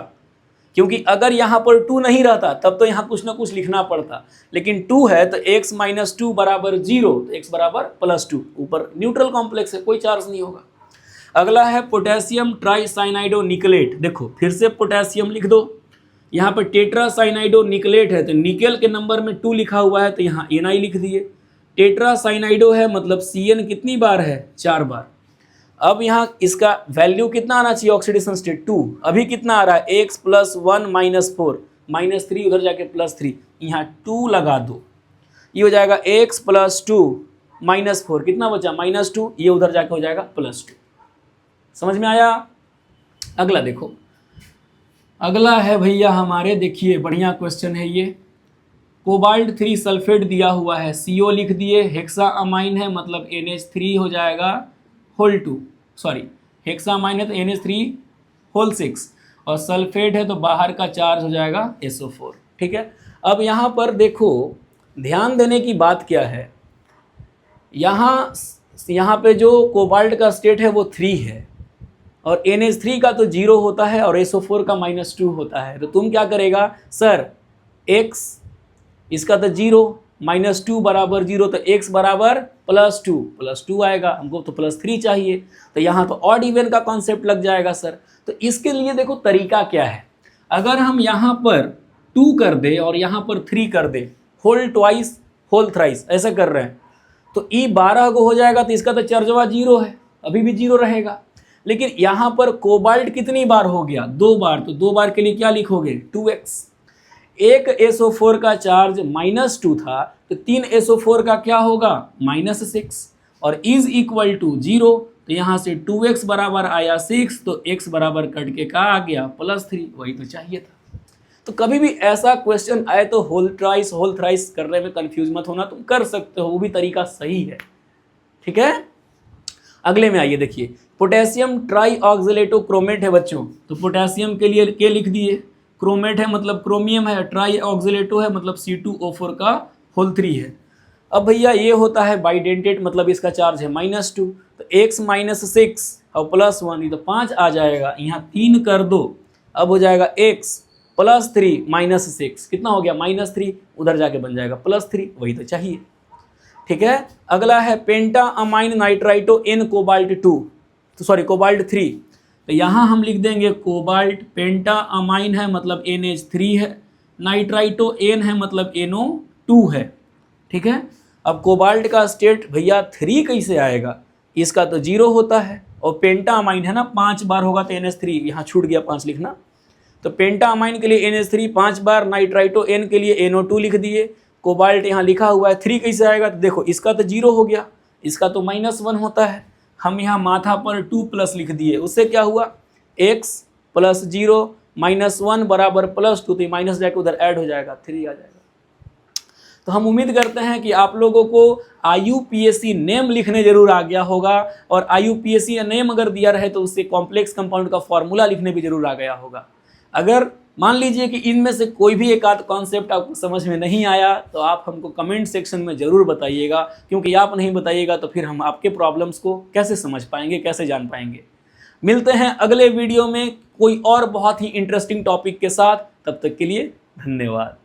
क्योंकि अगर यहाँ पर 2 नहीं रहता तब तो यहाँ कुछ ना कुछ लिखना पड़ता, लेकिन 2 है तो x - 2 बराबर 0, तो x बराबर +2, ऊपर न्यूट्रल कॉम्प्लेक्स है, कोई चार्ज नहीं होगा। अगला है पोटेशियम ट्राइसाइनाइडो निकलेट, देखो फिर से पोटेशियम लिख दो। यहाँ पर टेट्रासाइनाइडो निकलेट है तो निकेल के नंबर में 2 लिखा हुआ है तो यहाँ Na लिख दिए। टेट्रासाइनाइडो है मतलब Cn कितनी बार है, 4 बार। अब यहाँ इसका वैल्यू कितना आना चाहिए, ऑक्सीडेशन स्टेट 2, अभी कितना आ रहा है, x + 1 - 4 -3, उधर जाके +3, यहाँ 2 लगा दो, ये हो जाएगा x + 2 - 4, कितना बचा, -2, ये उधर जाके हो जाएगा +2। समझ में आया। अगला देखो, अगला है भैया हमारे, देखिए बढ़िया क्वेश्चन है ये। कोबाल्ट 3 सल्फेट दिया हुआ है, CO लिख दिए, हेक्सा अमाइन है मतलब NH3 हो जाएगा होल 2, सॉरी हेक्सा अमाइन है तो NH3 होल 6, और सल्फेट है तो बाहर का चार्ज हो जाएगा SO4, ठीक है। अब यहाँ पर देखो ध्यान देने की बात क्या है, यहाँ पे जो कोबाल्ट का स्टेट है वो 3 है, और NH3 का तो 0 होता है और SO4 का -2 होता है। तो तुम क्या करेगा सर, x इसका तो 0 -2 बराबर 0, तो x बराबर +2 आएगा, हमको तो +3 चाहिए, तो यहाँ तो ऑड इवन का कॉन्सेप्ट लग जाएगा सर। तो इसके लिए देखो तरीका क्या है, अगर हम यहाँ पर 2 कर दे और यहाँ पर 3 कर दे, होल ट्वाइस होल थ्राइस ऐसा कर रहे हैं, तो E 12 को हो जाएगा, तो इसका तो चार्जवा 0 है, अभी भी 0 रहेगा। लेकिन यहाँ पर कोबाल्ट कितनी बार हो गया, 2 बार, तो 2 बार के लिए क्या लिखोगे, 2x। एक SO4 का चार्ज -2 था तो 3 SO4 का क्या होगा, -6, और इज इक्वल टू 0, तो यहाँ से 2x बराबर आया 6, तो x बराबर कट के क्या आ गया, +3, वही तो चाहिए था। तो कभी भी ऐसा क्वेश्चन आए तो होल ट्राइस होल थ्राइस करने में कंफ्यूज मत होना, तुम कर सकते हो, वो भी तरीका सही है, ठीक है। अगले में आइए, देखिए पोटेशियम ट्राई ऑक्जेलेटो क्रोमेट है बच्चों, तो पोटेशियम के लिए K लिख दिए, क्रोमेट है मतलब क्रोमियम है, ट्राई ऑक्सिलेटो है मतलब C2O4 का होल 3 है। अब भैया ये होता है बाइडेंटेट मतलब इसका चार्ज है -2, तो x -6 और +1 ये तो 5 आ जाएगा, यहाँ 3 कर दो, अब हो जाएगा x +3 -6 कितना हो गया -3, उधर जाके बन जाएगा +3, वही तो चाहिए। ठीक है, अगला है पेंटा अमाइन नाइट्राइटो N कोबाल्ट 2, तो सॉरी कोबाल्ट 3, तो यहाँ हम लिख देंगे कोबाल्ट, पेंटा अमाइन है मतलब NH3 है, नाइट्राइटो N है मतलब NO2 है। ठीक है, अब कोबाल्ट का स्टेट भैया 3 कैसे आएगा, इसका तो 0 होता है, और पेंटा अमाइन है ना 5 बार होगा तो NH3, यहाँ छूट गया 5 लिखना, तो पेंटा अमाइन के लिए NH3 5 बार, नाइट्राइटो N के लिए NO2 लिख दिए, कोबाल्ट यहाँ लिखा हुआ है, 3 कैसे आएगा, तो देखो इसका तो 0 हो गया, इसका तो -1 होता है, हम यहाँ माथा पर 2+ लिख दिए, उससे क्या हुआ x + 0 -1 बराबर +2, तो माइनस जाके उधर ऐड हो जाएगा, 3 आ जाएगा। तो हम उम्मीद करते हैं कि आप लोगों को IUPAC नेम लिखने जरूर आ गया होगा, और IUPAC नेम अगर दिया रहे तो उससे कॉम्प्लेक्स कंपाउंड का फॉर्मूला लिखने भी जरूर आ गया होगा। अगर मान लीजिए कि इनमें से कोई भी एक आध कॉन्सेप्ट आपको समझ में नहीं आया तो आप हमको कमेंट सेक्शन में ज़रूर बताइएगा, क्योंकि आप नहीं बताइएगा तो फिर हम आपके प्रॉब्लम्स को कैसे समझ पाएंगे, कैसे जान पाएंगे। मिलते हैं अगले वीडियो में कोई और बहुत ही इंटरेस्टिंग टॉपिक के साथ, तब तक के लिए धन्यवाद।